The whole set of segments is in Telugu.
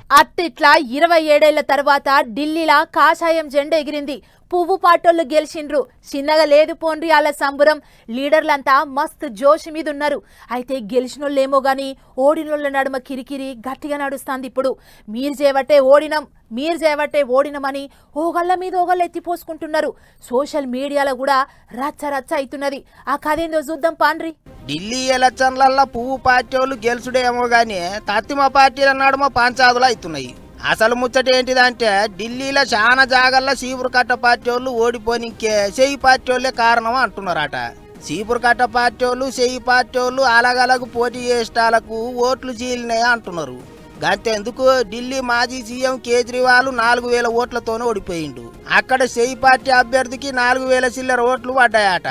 అట్టిట్లా 27 ఏళ్ల తర్వాత ఢిల్లీలా కాషాయం జెండా ఎగిరింది. పువ్వు పాటోళ్ళు గెలిచిండ్రు. చిన్నగా లేదు పోండ్రి అలా సంబురం. లీడర్లంతా మస్తు జోష్ మీద ఉన్నారు. అయితే గెలిచినోళ్ళేమో గాని ఓడినోళ్ళ నడుమ కిరికిరి గట్టిగా నడుస్తుంది. ఇప్పుడు మీరు చేయబట్టే ఓడినమని ఓగళ్ళ మీద ఓగళ్ళు ఎత్తిపోసుకుంటున్నారు. సోషల్ మీడియాలో కూడా రచ్చ రచ్చ అవుతున్నది. ఆ కథేందో చూద్దాం పాండ్రి. ఢిల్లీ ఎలక్షన్లల్లో పువ్వు పార్టీ వాళ్ళు గెలుచుడేమో గానీ తత్తిమ పార్టీల నడుమ పంచాదులు అవుతున్నాయి. అసలు ముచ్చట ఏంటిదంటే ఢిల్లీలో చాలా జాగల్లో చీపురు కట్ట పార్టీ వాళ్ళు ఓడిపోనికే చెయ్యి పార్టీ వాళ్ళే కారణం అంటున్నారట. చీపురు కట్ట పార్టీ వాళ్ళు చెయ్యి పార్టీ వాళ్ళు అలగలగు పోటీ చేసేటాలకు ఓట్లు చీలినాయి అంటున్నారు. గంతెందుకు ఢిల్లీ మాజీ సీఎం కేజ్రీవాల్ 4000 ఓట్లతోనే ఓడిపోయిండు. అక్కడ చెయ్యి పార్టీ అభ్యర్థికి 4000 చిల్లర ఓట్లు పడ్డాయట.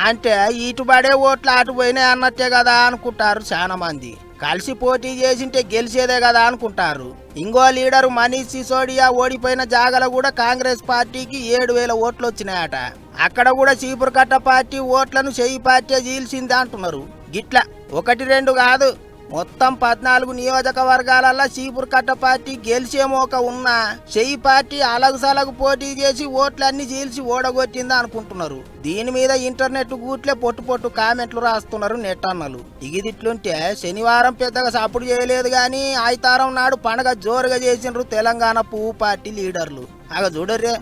అంటే ఇటు పడే ఓట్లు అటు పోయినాయి అన్నట్టే కదా అనుకుంటారు చాలా మంది. కలిసి పోటీ చేసింటే గెలిచేదే కదా అనుకుంటారు. ఇంకో లీడరు మనీష్ సిసోడియా ఓడిపోయిన జాగలో కూడా కాంగ్రెస్ పార్టీకి 7000 ఓట్లు వచ్చినాయట. అక్కడ కూడా చీపురు కట్ట పార్టీ ఓట్లను చెయ్యి పార్టీ చీల్చింది అంటున్నారు. గిట్ల 1-2 కాదు, మొత్తం 14 నియోజకవర్గాలలో చీపురు కట్ట పార్టీ గెలిచే మోక ఉన్న చెయ్యి పార్టీ అలగు పోటీ చేసి ఓట్లన్నీ చీల్చి ఓడగొట్టిందా అనుకుంటున్నారు. దీని మీద ఇంటర్నెట్ గూట్లే పొట్టు కామెంట్లు రాస్తున్నారు నెట్టన్నలు. ఇగిదిట్లుంటే శనివారం పెద్దగా సపోర్ట్ చేయలేదు గాని ఆదివారం నాడు పండగ జోరుగా చేసిండ్రు తెలంగాణ పువ్వు పార్టీ లీడర్లు. అగ చూడర్రే.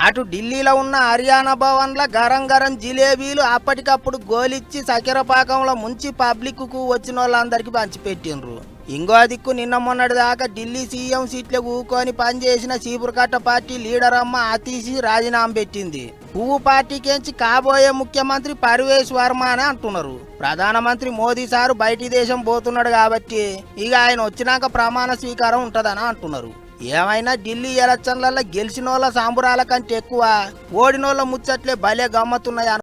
అటు ఢిల్లీలో ఉన్న హర్యానా భవన్ల గరం జిలేబీలు అప్పటికప్పుడు గోలిచ్చి చక్కెర పాకంలో ముంచి పబ్లిక్ కు వచ్చిన వాళ్ళందరికీ పంచిపెట్టిండ్రు. ఇంకో దిక్కు నిన్న మొన్నటి దాకా ఢిల్లీ సీఎం సీట్లు ఊకొని పనిచేసిన చీపురు కట్ట పార్టీ లీడర్ అమ్మ అతీసి రాజీనామా పెట్టింది. పువ్వు పార్టీకేంచి కాబోయే ముఖ్యమంత్రి పర్వేష్ వర్మ అని అంటున్నారు. ప్రధానమంత్రి మోదీ సారు బయటి దేశం పోతున్నాడు కాబట్టి ఇక ఆయన వచ్చినాక ప్రమాణ స్వీకారం ఉంటదని అంటున్నారు. ఏమైనా ఢిల్లీ ఎలక్షన్లలో గెలిచినోళ్ళ సాంబురాల కంటే ఎక్కువ ఓడినోళ్ళ ముచ్చట్లే భలే గమ్మతున్నాయి.